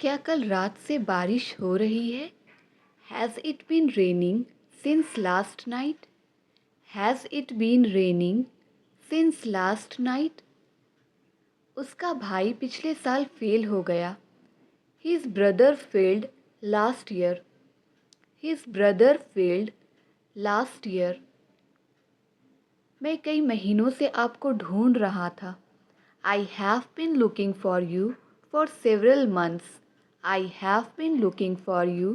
क्या कल रात से बारिश हो रही है? Has it been raining since last night? Has it been raining since last night? उसका भाई पिछले साल फेल हो गया। His brother failed last year. His brother failed last year. मैं कई महीनों से आपको ढूंढ रहा था। I have been looking for you for several months. I have been looking for you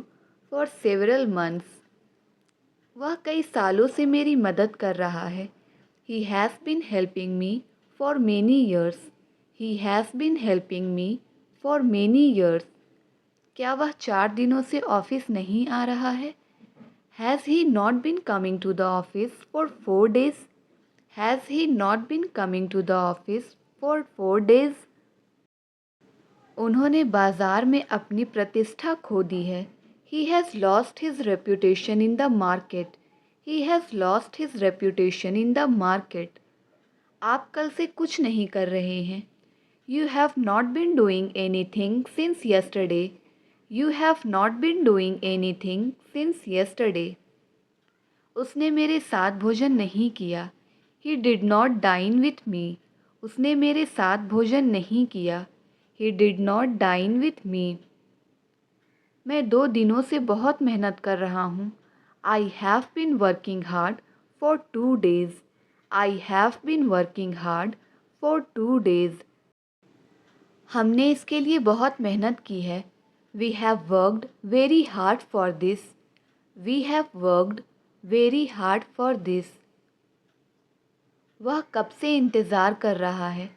for several months. वह कई सालों से मेरी मदद कर रहा है। He has been helping me for many years. He has been helping me for many years. क्या वह 4 दिनों से ऑफिस नहीं आ रहा है? Has he not been coming to the office for 4 days? Has he not been coming to the office for 4 days? उन्होंने बाजार में अपनी प्रतिष्ठा खो दी है। He has lost his reputation in the market. He has lost his reputation in the market. आप कल से कुछ नहीं कर रहे हैं। You have not been doing anything since yesterday. You have not been doing anything since yesterday. उसने मेरे साथ भोजन नहीं किया। He did not dine with me. उसने मेरे साथ भोजन नहीं किया। He did not dine with me. मैं 2 दिनों से बहुत मेहनत कर रहा हूँ। I have been working hard for 2 days. I have been working hard for 2 days. हमने इसके लिए बहुत मेहनत की है। We have worked very hard for this. We have worked very hard for this. वह कब से इंतज़ार कर रहा है?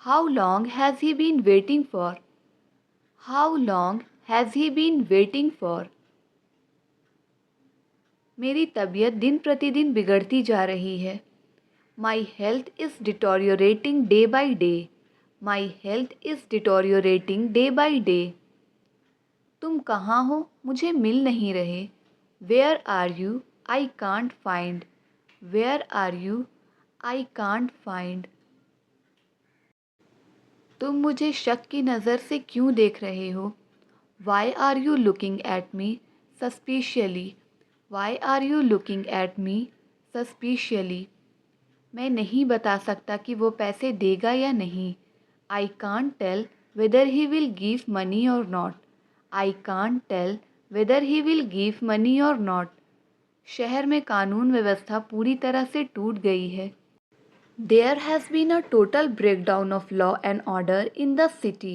How long has he been waiting for? How long has he been waiting for? मेरी तबीयत दिन प्रतिदिन बिगड़ती जा रही है। My health is deteriorating day by day. My health is deteriorating day by day. तुम कहाँ हो? मुझे मिल नहीं रहे। Where are you? I can't find. Where are you? I can't find. तुम मुझे शक की नज़र से क्यों देख रहे हो? Why are you looking at me suspiciously? Why are you looking at me suspiciously? मैं नहीं बता सकता कि वो पैसे देगा या नहीं। I can't tell whether he will give money or not. I can't tell whether he will give money or not. शहर में कानून व्यवस्था पूरी तरह से टूट गई है। There has been a total breakdown of law and order in the city.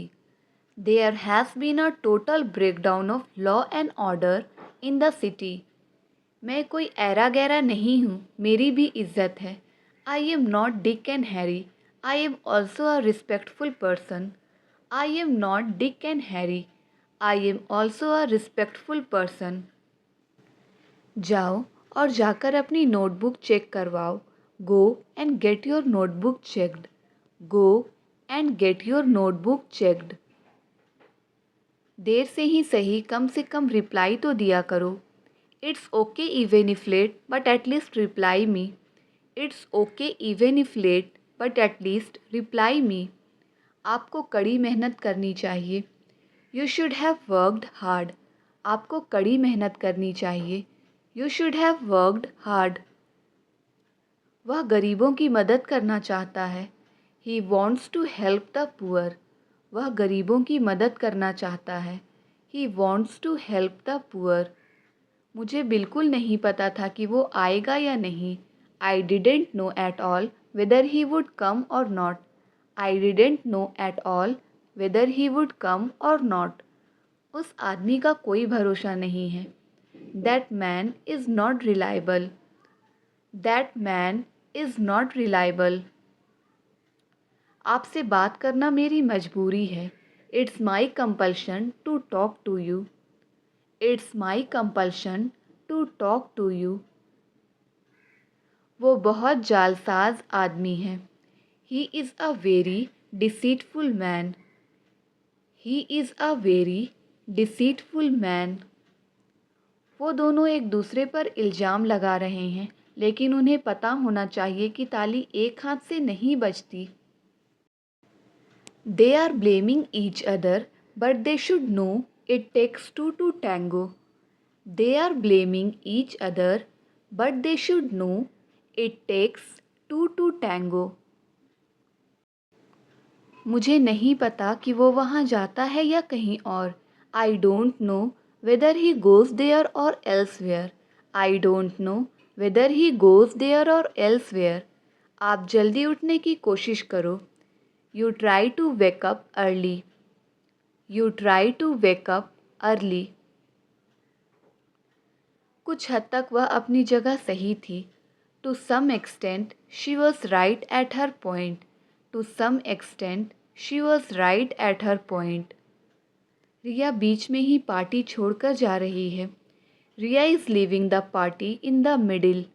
There has been a total breakdown of law and order in the city. मैं कोई ऐरा गैरा नहीं हूँ, मेरी भी इज्जत है। I am not Dick and Harry. I am also a respectful person. I am not Dick and Harry. I am also a respectful person. जाओ और जाकर अपनी नोटबुक चेक करवाओ। Go and get your notebook checked. Go and get your notebook checked. देर से ही सही कम से कम reply तो दिया करो। It's okay even if late, but at least reply me. It's okay even if late, but at least reply me. आपको कड़ी मेहनत करनी चाहिए। You should have worked hard. आपको कड़ी मेहनत करनी चाहिए। You should have worked hard. वह गरीबों की मदद करना चाहता है। He wants to help the poor. वह गरीबों की मदद करना चाहता है। He wants to help the poor. मुझे बिल्कुल नहीं पता था कि वो आएगा या नहीं। I didn't know at all whether he would come or not. I didn't know at all whether he would come or not. उस आदमी का कोई भरोसा नहीं है। That man is not reliable. That man is not reliable. आपसे बात करना मेरी मजबूरी है। It's my compulsion to talk to you. It's my compulsion to talk to you. वो बहुत जालसाज आदमी है। He is a very deceitful man. He is a very deceitful man. वो दोनों एक दूसरे पर इल्ज़ाम लगा रहे हैं, लेकिन उन्हें पता होना चाहिए कि ताली एक हाथ से नहीं बजती। They are blaming each other, but they should know it takes two to tango. They are blaming each other, but they should know it takes two to tango. मुझे नहीं पता कि वो वहाँ जाता है या कहीं और. I don't know whether he goes there or elsewhere. I don't know whether he goes there or elsewhere. आप जल्दी उठने की कोशिश करो. You try to wake up early. You try to wake up early. कुछ हद तक वह अपनी जगह सही थी. To some extent she was right at her point. To some extent she was right at her point. रिया बीच में ही पार्टी छोड़कर जा रही है. Riya is leaving the party in the middle.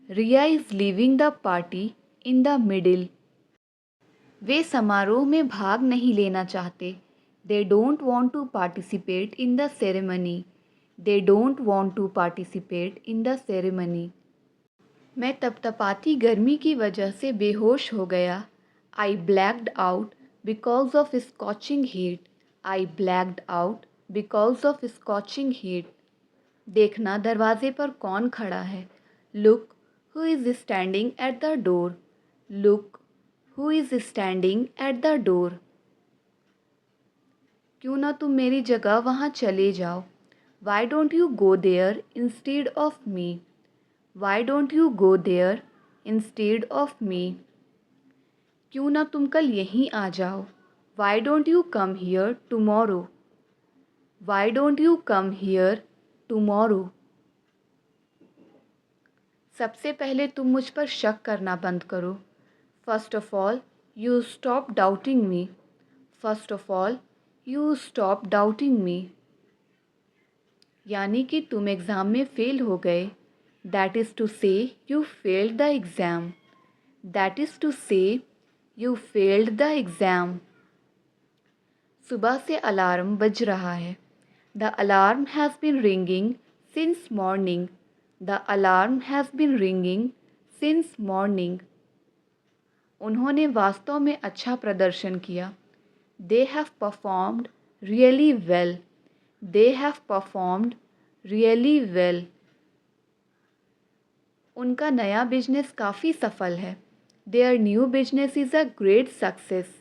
Riya is leaving the party in the middle. वे समारोह में भाग नहीं लेना चाहते. They don't want to participate in the ceremony. They don't want to participate in the ceremony. मैं तपतपाती गर्मी की वजह से बेहोश हो गया. I blacked out because of scorching heat. I blacked out because of scorching heat. देखना दरवाजे पर कौन खड़ा है. Look who is standing at the door. Look who is standing at the door. क्यों ना तुम मेरी जगह वहाँ चले जाओ. Why don't you go there instead of me. Why don't you go there instead of me. क्यों ना तुम कल यहीं आ जाओ. Why don't you come here tomorrow. Why don't you come here tomorrow. सबसे पहले तुम मुझ पर शक करना बंद करो. First of all you stop doubting me. First of all you stop doubting me. यानी कि तुम एग्ज़ाम में फ़ेल हो गए. That is to say you failed the exam. That is to say you failed the exam. सुबह से alarm बज रहा है. The alarm has been ringing since morning. The alarm has been ringing since morning. उन्होंने वास्तव में अच्छा प्रदर्शन किया. They have performed really well. They have performed really well. उनका नया बिजनेस काफ़ी सफल है. Their new business is a great success.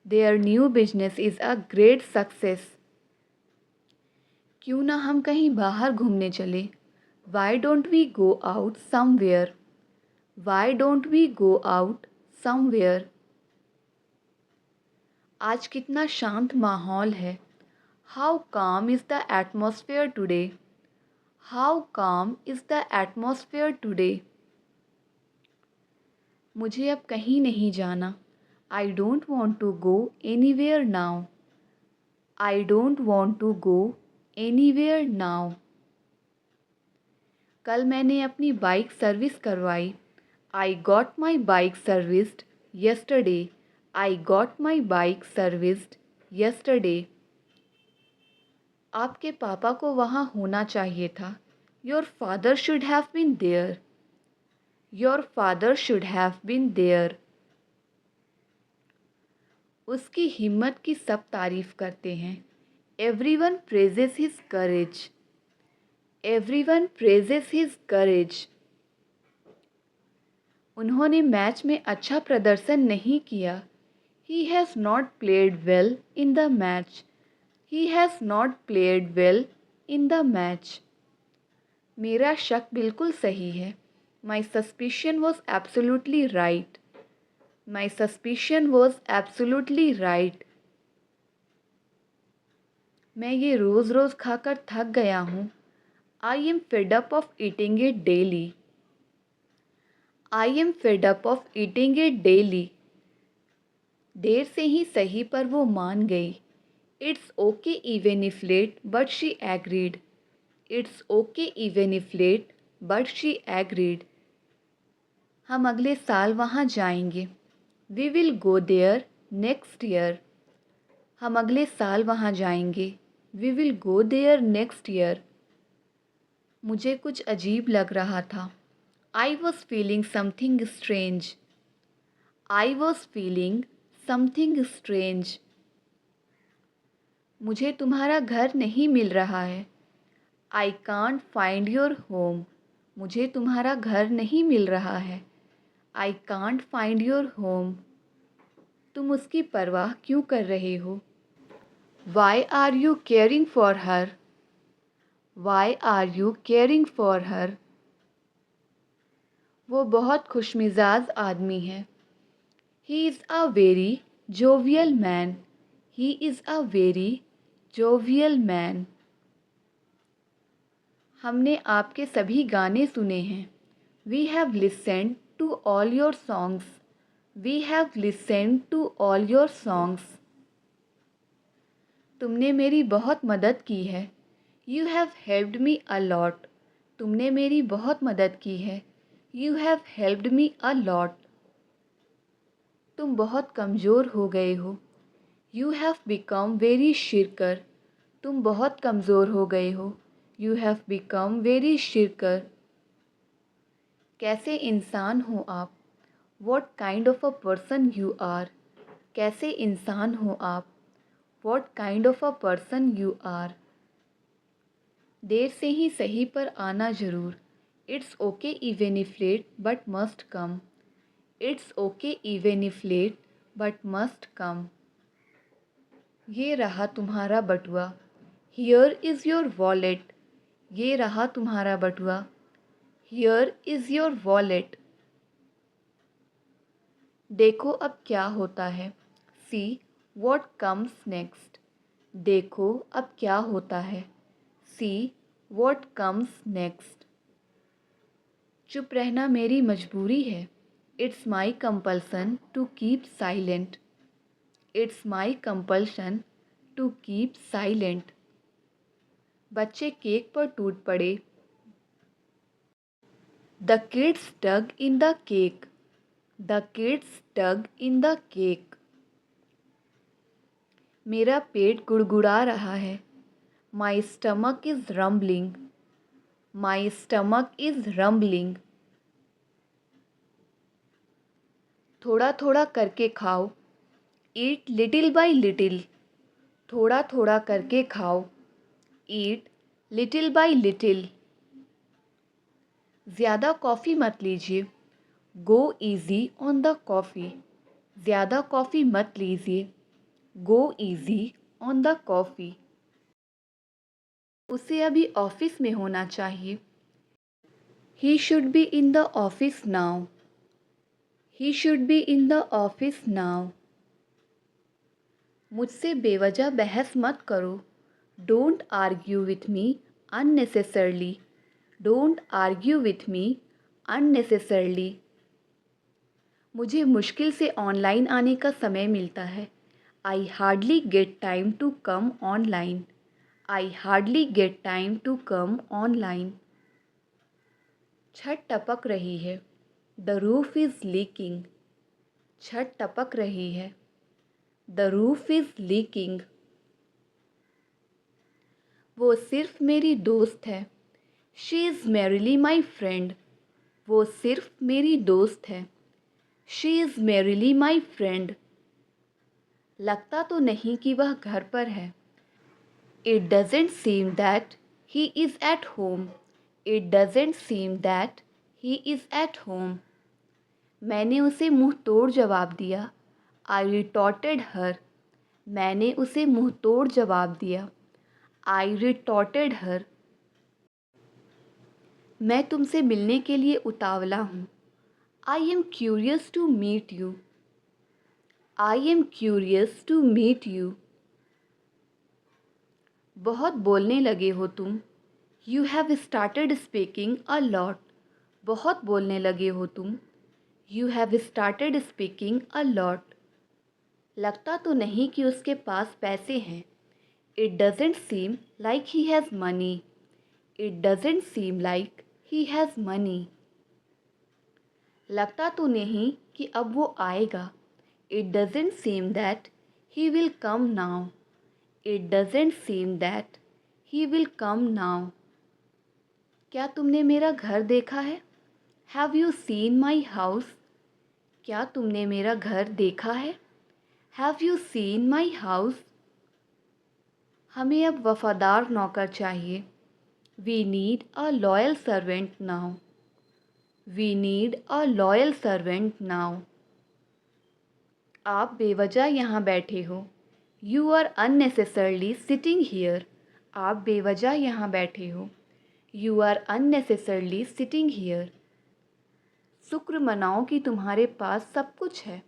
Their new business is a great success. क्यों ना हम कहीं बाहर घूमने चले. Why don't we go out somewhere. Why don't we go out somewhere. आज कितना शांत माहौल है. How calm is the atmosphere today. How calm is the atmosphere today. मुझे अब कहीं नहीं जाना. I don't want to go anywhere now. I don't want to go anywhere now. कल मैंने अपनी बाइक सर्विस करवाई. I got my bike serviced yesterday. I got my bike serviced yesterday. आपके पापा को वहाँ होना चाहिए था. Your father should have been there. Your father should have been there. उसकी हिम्मत की सब तारीफ़ करते हैं. Everyone praises his courage. Everyone praises his courage. उन्होंने मैच में अच्छा प्रदर्शन नहीं किया. He has not played well in the match. He has not played well in the match. मेरा शक बिल्कुल सही है. My suspicion was absolutely right. My suspicion was absolutely right. मैं ये रोज़ रोज़ खाकर थक गया हूँ. I am fed up of eating it daily. I am fed up of eating it daily. देर से ही सही पर वो मान गई. It's okay even if late but she agreed. It's okay even if late but she agreed. हम अगले साल वहाँ जाएंगे. We will go there next year. हम अगले साल वहाँ जाएंगे. We will go there next year. मुझे कुछ अजीब लग रहा था. I was feeling something strange. I was feeling something strange. मुझे तुम्हारा घर नहीं मिल रहा है। I can't find your home. मुझे तुम्हारा घर नहीं मिल रहा है। I can't find your home. तुम उसकी परवाह क्यों कर रहे हो? Why are you caring for her? Why are you caring for her? वो बहुत खुशमिजाज आदमी है। He is a very jovial man. He is a very jovial man. हमने आपके सभी गाने सुने हैं। We have listened to all your songs. We have listened to all your songs. तुमने मेरी बहुत मदद की है। You have helped me a lot. तुमने मेरी बहुत मदद की है। You have helped me a lot. तुम बहुत कमज़ोर हो गए हो। You have become very shirker. तुम बहुत कमज़ोर हो गए हो। You have become very shirker. कैसे इंसान हो आप? What kind of a person you are? कैसे इंसान हो आप? What kind of a person you are? देर से ही सही पर आना ज़रूर। It's okay even if late but must come. It's okay even if late but must come. ये रहा तुम्हारा बटुआ। Here is your wallet. ये रहा तुम्हारा बटुआ। Here is your wallet. देखो अब क्या होता है। See what comes next. देखो अब क्या होता है। See what comes next. चुप रहना मेरी मजबूरी है। It's my compulsion to keep silent. It's my compulsion to keep silent. बच्चे केक पर टूट पड़े। The kids dug in the cake. The kids dug in the cake. मेरा पेट गुड़गुड़ा रहा है। My stomach is rumbling. My stomach is rumbling. थोड़ा थोड़ा करके खाओ। ईट लिटिल बाय लिटिल। थोड़ा थोड़ा करके खाओ। ईट लिटिल बाय लिटिल। ज़्यादा कॉफ़ी मत लीजिए। गो ईज़ी ऑन द कॉफ़ी। ज़्यादा कॉफ़ी मत लीजिए। गो ईज़ी ऑन द कॉफ़ी। उसे अभी ऑफिस में होना चाहिए। He should be in the office now. He should be in the office now. मुझसे बेवजह बहस मत करो। Don't argue with me unnecessarily. Don't argue with me unnecessarily. मुझे मुश्किल से ऑनलाइन आने का समय मिलता है। I hardly get time to come online. I hardly get time to come online. छत टपक रही है। The roof is leaking. छत टपक रही है। The roof is leaking. वो सिर्फ मेरी दोस्त है। She is merely my friend. वो सिर्फ मेरी दोस्त है। She is merely my friend. लगता तो नहीं कि वह घर पर है। It doesn't seem that he is at home. It doesn't seem that he is at home. मैंने उसे मुंह तोड़ जवाब दिया। I retorted her. मैंने उसे मुंह तोड़ जवाब दिया। I retorted her. मैं तुमसे मिलने के लिए उतावला हूँ। I am curious to meet you. I am curious to meet you. बहुत बोलने लगे हो तुम। You have started speaking a lot. बहुत बोलने लगे हो तुम। You have started speaking a lot. लगता तो नहीं कि उसके पास पैसे हैं। It doesn't seem like he has money. It doesn't seem like he has money. लगता तो नहीं कि अब वो आएगा। It doesn't seem that he will come now. It doesn't seem that he will come now. क्या तुमने मेरा घर देखा है? Have you seen my house? क्या तुमने मेरा घर देखा है? Have you seen my house? हमें अब वफादार नौकर चाहिए। We need a loyal servant now. We need a loyal servant now. आप बेवजह यहाँ बैठे हो। You are unnecessarily sitting here. आप बेवजह यहाँ बैठे हो। You are unnecessarily sitting here. शुक्र मनाओ कि तुम्हारे पास सब कुछ है।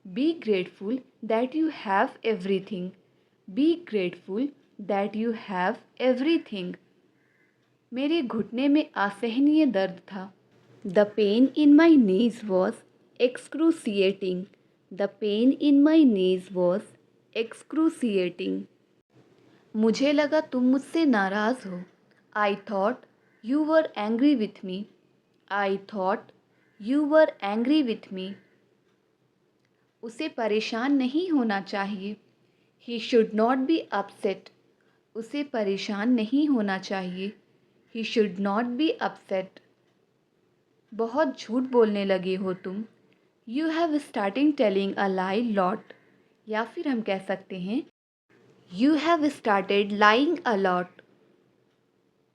Be grateful that you have everything. Be grateful that you have everything. मेरे घुटने में असहनीय दर्द था। The pain in my knees was एक्सक्रूसिएटिंग। The pain in my knees was एक्सक्रूसिएटिंग। मुझे लगा तुम मुझसे नाराज़ हो। I thought you were angry with me. I thought you were angry with me. उसे परेशान नहीं होना चाहिए। He should not be upset. उसे परेशान नहीं होना चाहिए। He should not be upset. बहुत झूठ बोलने लगे हो तुम। You have starting telling a lie lot. या फिर हम कह सकते हैं you have started lying a lot.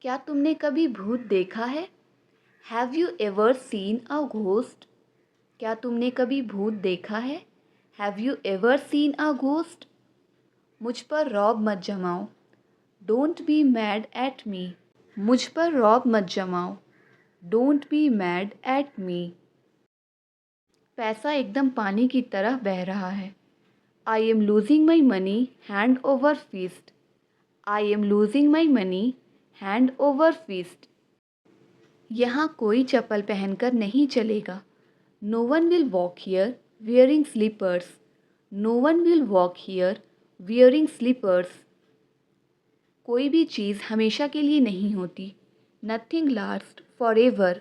क्या तुमने कभी भूत देखा है? Have you ever seen a ghost? क्या तुमने कभी भूत देखा है? Have you ever seen a ghost? मुझ पर रौब मत जमाओ। Don't be mad at me. मुझ पर रौब मत जमाओ। Don't be mad at me. पैसा एकदम पानी की तरह बह रहा है। आई am losing my money hand over fist. I am losing my money hand over fist. यहाँ कोई चप्पल पहनकर नहीं चलेगा। No one will walk here wearing slippers. No one will walk here wearing slippers. कोई भी चीज़ हमेशा के लिए नहीं होती। Nothing last for ever.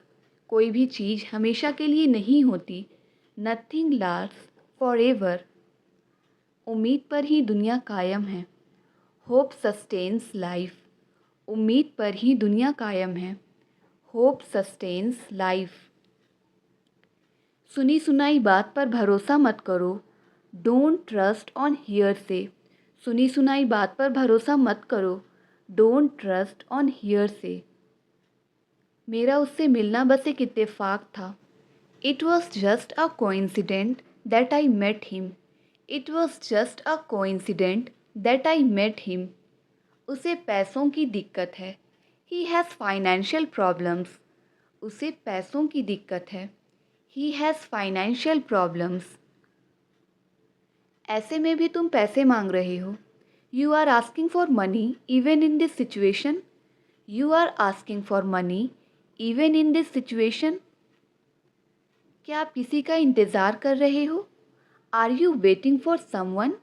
कोई भी चीज़ हमेशा के लिए नहीं होती। Nothing last for ever. उम्मीद पर ही दुनिया कायम है। Hope sustains life. उम्मीद पर ही दुनिया कायम है। Hope sustains life. सुनी सुनाई बात पर भरोसा मत करो। डोंट ट्रस्ट ऑन हियर से। सुनी सुनाई बात पर भरोसा मत करो। डोंट ट्रस्ट ऑन हियर से। मेरा उससे मिलना बस एक इत्तेफाक था। It was just a coincident that I met him. It was just a coincident that I met him. उसे पैसों की दिक्कत है। He has financial problems. उसे पैसों की दिक्कत है। He has financial problems. ऐसे में भी तुम पैसे मांग रहे हो। You are asking for money even in this situation. You are asking for money even in this situation. क्या आप किसी का इंतज़ार कर रहे हो? Are you waiting for someone?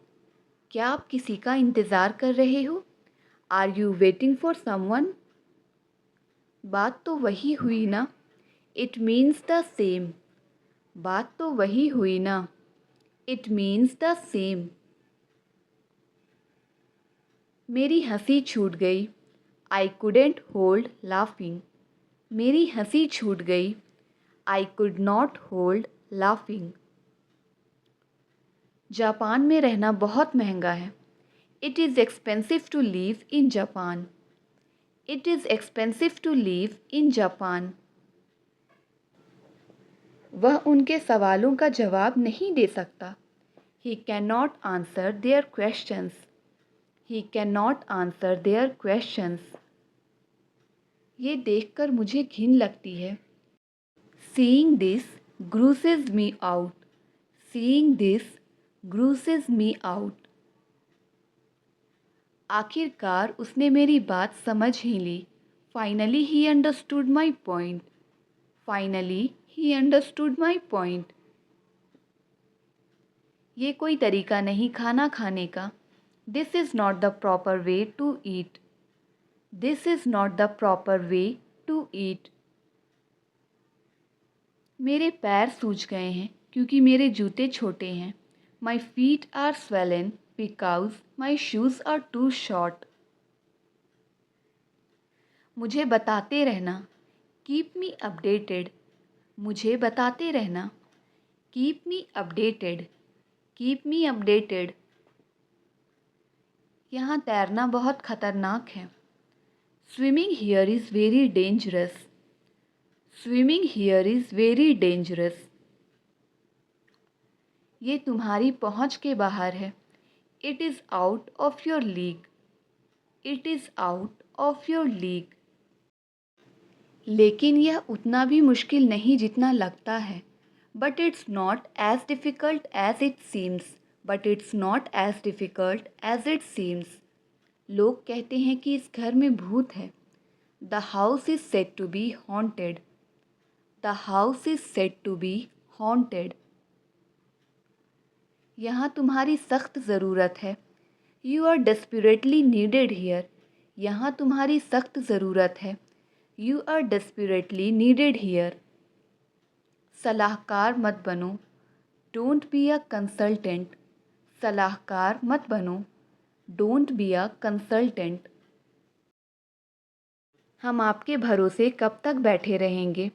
क्या आप किसी का इंतज़ार कर रहे हो? Are you waiting for someone? बात तो वही हुई ना। It means the same. बात तो वही हुई ना। It means the same. मेरी हंसी छूट गई। I couldn't hold laughing. मेरी हंसी छूट गई। I could not hold laughing. Japan में रहना बहुत महंगा है। It is expensive to live in Japan. It is expensive to live in Japan. वह उनके सवालों का जवाब नहीं दे सकता। He can not answer their questions. He can not answer their questions. ये देखकर मुझे घिन लगती है। Seeing this grosses me out. Seeing this grosses me out. आखिरकार उसने मेरी बात समझ ही ली। Finally he understood my point. Finally he understood my point. ये कोई तरीका नहीं खाना खाने का। This is not the proper way to eat. This is not the proper way to eat. मेरे पैर सूज गए हैं क्योंकि मेरे जूते छोटे हैं। My feet are swollen because my shoes are too short. मुझे बताते रहना। Keep me updated. मुझे बताते रहना। Keep me updated. Keep me updated. यहाँ तैरना बहुत खतरनाक है। Swimming here is very dangerous. Swimming here is very dangerous. ये तुम्हारी पहुँच के बाहर है। It is out of your league. It is out of your league. लेकिन यह उतना भी मुश्किल नहीं जितना लगता है। But it's not as difficult as it seems. But it's not as difficult as it seems. लोग कहते हैं कि इस घर में भूत है। The house is said to be haunted. The house is said to be haunted. यहाँ तुम्हारी सख्त ज़रूरत है। You are desperately needed here. यहाँ तुम्हारी सख्त ज़रूरत है। You are desperately needed here. सलाहकार मत बनो। Don't be a consultant. सलाहकार मत बनो। Don't be a consultant. हम आपके भरोसे कब तक बैठे रहेंगे?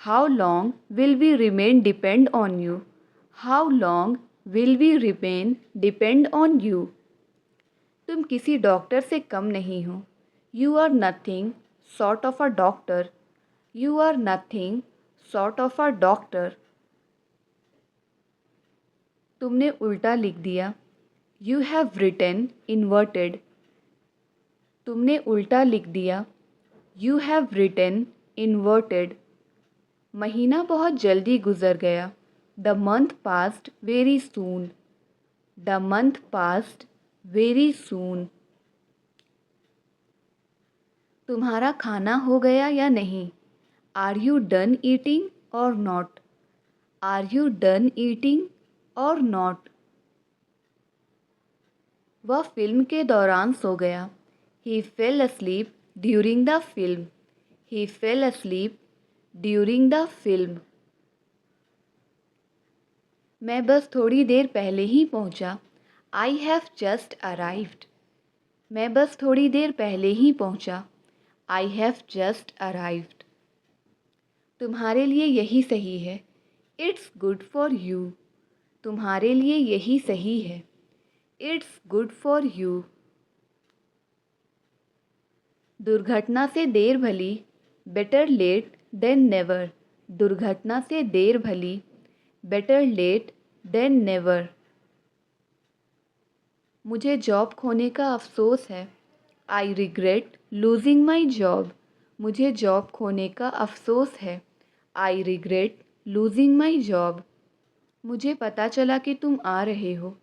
How long will we remain depend on you? How long will we remain depend on you? तुम किसी डॉक्टर से कम नहीं हो। You are nothing sort of a doctor. You are nothing sort of a doctor. तुमने उल्टा लिख दिया। You have written inverted. तुमने उल्टा लिख दिया। You have written inverted. महीना बहुत जल्दी गुजर गया। The month passed very soon. The month passed very soon. तुम्हारा खाना हो गया या नहीं? Are you done eating or not? Are you done eating or not? वह फिल्म के दौरान सो गया। He fell asleep during the film. He fell asleep during the film. मैं बस थोड़ी देर पहले ही पहुंचा। I have just arrived. मैं बस थोड़ी देर पहले ही पहुंचा। I have just arrived. तुम्हारे लिए यही सही है। It's good for you. तुम्हारे लिए यही सही है। It's good for you. दुर्घटना से देर भली। Better late than never. दुर्घटना से देर भली। Better late than never. मुझे जॉब खोने का अफसोस है। I regret losing my job. मुझे जॉब खोने का अफसोस है। I regret losing my job. मुझे पता चला कि तुम आ रहे हो।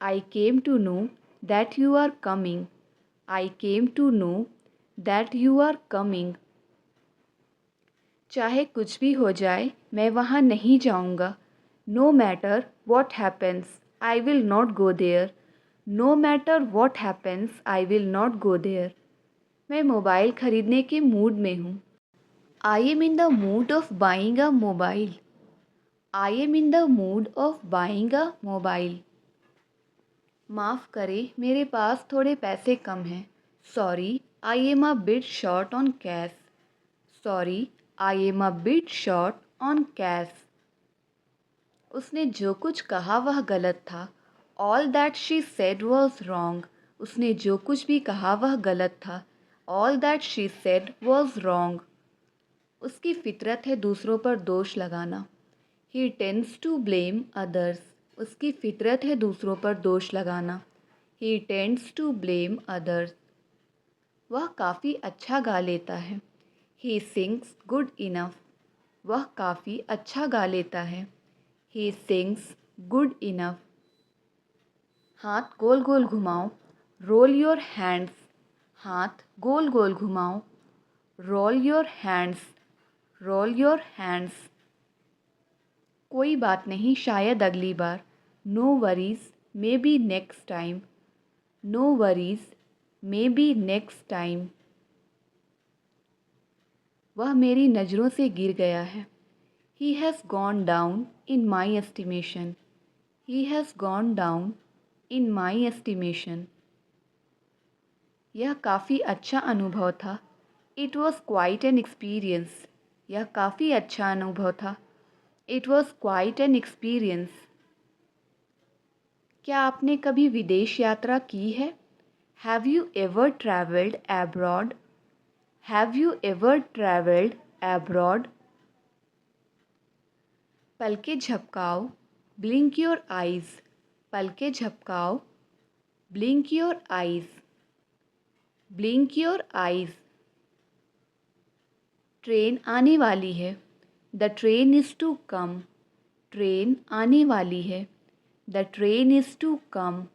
I came to know that you are coming. I came to know that you are coming. चाहे कुछ भी हो जाए मैं वहाँ नहीं जाऊँगा। No matter what happens I will not go there. No matter what happens I will not go there. मैं मोबाइल ख़रीदने के मूड में हूँ। I am in the mood of buying a mobile. I am in the mood of buying a mobile. माफ़ करें मेरे पास थोड़े पैसे कम हैं। Sorry I am a bit short on cash. Sorry I am a bit short on cash. उसने जो कुछ कहा वह गलत था। All that she said was wrong. उसने जो कुछ भी कहा वह गलत था। All that she said was wrong. उसकी फितरत है दूसरों पर दोष लगाना। ही टेंड्स टू ब्लेम अदर्स। उसकी फितरत है दूसरों पर दोष लगाना। ही टेंड्स टू ब्लेम अदर्स। वह काफ़ी अच्छा गा लेता है। He sings good enough. वह काफ़ी अच्छा गा लेता है। He sings good enough. हाथ गोल गोल घुमाओ। Roll your hands. हाथ गोल गोल घुमाओ। Roll your hands. Roll your hands. कोई बात नहीं शायद अगली बार। No worries maybe next time. No worries maybe next time. वह मेरी नज़रों से गिर गया है। He has gone down in my estimation. He has gone down in my estimation. यह काफ़ी अच्छा अनुभव था। It was quite an experience. यह काफ़ी अच्छा अनुभव था। It was quite an experience. क्या आपने कभी विदेश यात्रा की है? Have you ever traveled abroad? Have you ever traveled abroad? पलके झपकाओ, blink your eyes. पलके झपकाओ, blink your eyes. Blink your eyes. Train आने वाली है. The train is to come. Train आने वाली है. The train is to come.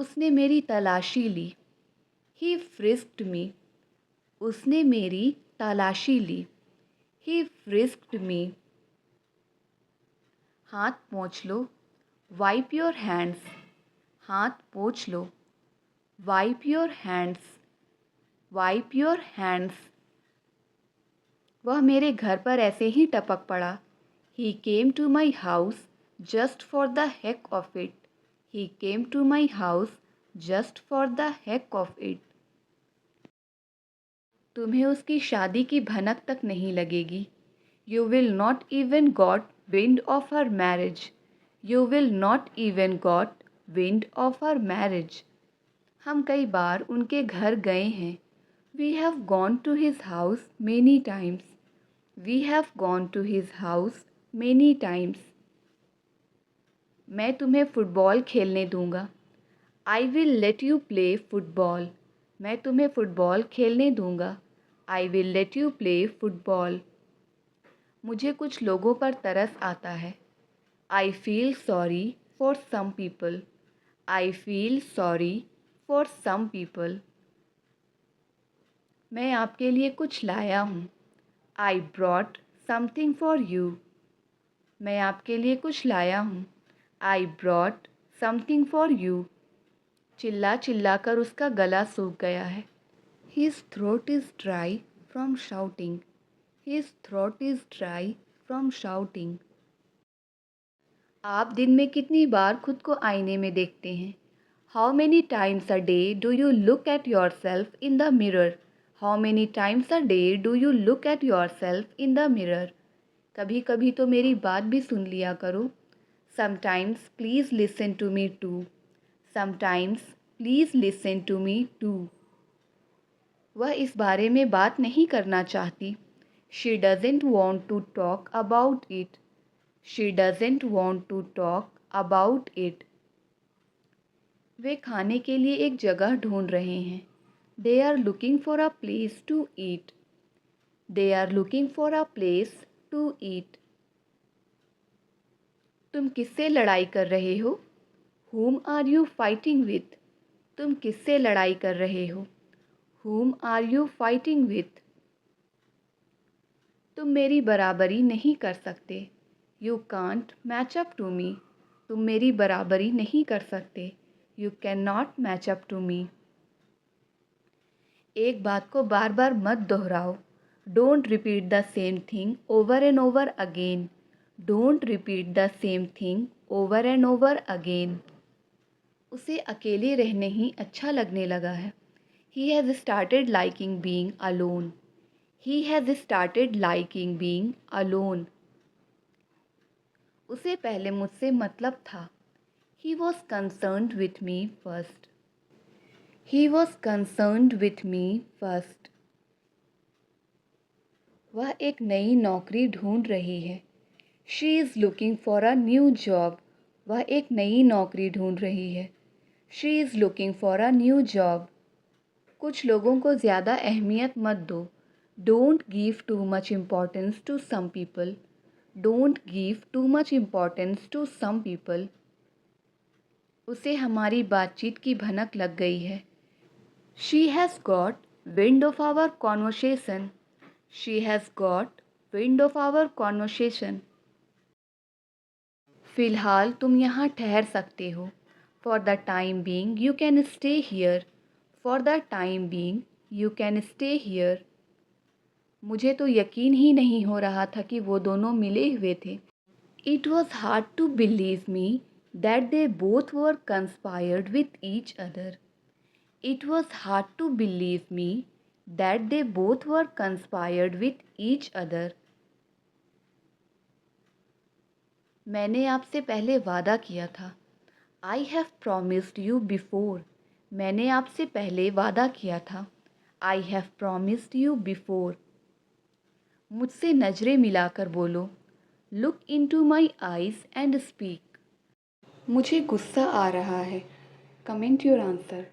उसने मेरी तलाशी ली. He frisked me. उसने मेरी तलाशी ली. He frisked me. हाथ पोंछ लो. Wipe your hands. हाथ पोंछ लो. Wipe your hands. Wipe your hands. वह मेरे घर पर ऐसे ही टपक पड़ा. He came to my house just for the heck of it. He came to my house just for the heck of it. तुम्हें उसकी शादी की भनक तक नहीं लगेगी. You will not even got wind of her marriage. You will not even got wind of her marriage. हम कई बार उनके घर गए हैं. We have gone to his house many times. We have gone to his house many times. मैं तुम्हें football खेलने दूंगा. I will let you play football. मैं तुम्हें फुटबॉल खेलने दूंगा. I will let you play football. मुझे कुछ लोगों पर तरस आता है. I feel sorry for some people. I feel sorry for some people. मैं आपके लिए कुछ लाया हूँ. I brought something for you. मैं आपके लिए कुछ लाया हूँ. I brought something for you. चिल्ला चिल्ला कर उसका गला सूख गया है. His throat is dry from shouting. His throat is dry from shouting. आप दिन में कितनी बार खुद को आईने में देखते हैं? How many times a day do you look at yourself in the mirror? How many times a day do you look at yourself in the mirror? कभी कभी तो मेरी बात भी सुन लिया करो. Sometimes please listen to me too. Sometimes please listen to me too. वह इस बारे में बात नहीं करना चाहती. She doesn't want to talk about it. She doesn't want to talk about it. वे खाने के लिए एक जगह ढूंढ रहे हैं. They are looking for a place to eat. They are looking for a place to eat. तुम किससे लड़ाई कर रहे हो? Whom are you fighting with? तुम किससे लड़ाई कर रहे हो? Whom are you fighting with? तुम मेरी बराबरी नहीं कर सकते. You can't match up to me. तुम मेरी बराबरी नहीं कर सकते. You cannot match up to me. एक बात को बार बार मत दोहराओ. Don't repeat the same thing over and over again. Don't repeat the same thing over and over again. उसे अकेले रहने ही अच्छा लगने लगा है. He has started liking being alone. He has started liking being alone. उसे पहले मुझसे मतलब था. He was concerned with me first. He was concerned with me first. वह एक नई नौकरी ढूंढ रही है. She is looking for a new job. वह एक नई नौकरी ढूंढ रही है. She is looking for a new job. कुछ लोगों को ज़्यादा अहमियत मत दो. Don't give too much importance to some people. Don't give too much importance to some people. उसे हमारी बातचीत की भनक लग गई है. She has got wind of our conversation. She has got wind of our conversation. फ़िलहाल तुम यहाँ ठहर सकते हो. For the time being you can stay here. For the time being you can stay here. मुझे तो यकीन ही नहीं हो रहा था कि वो दोनों मिले हुए थे. It was hard to believe me that they both were conspired with each other. It was hard to believe me that they both were conspired with each other. मैंने आपसे पहले वादा किया था. I have promised you before. मैंने आपसे पहले वादा किया था. I have promised you before. मुझसे नज़रें मिलाकर बोलो. Look into my eyes and speak. मुझे गुस्सा आ रहा है. Comment your answer.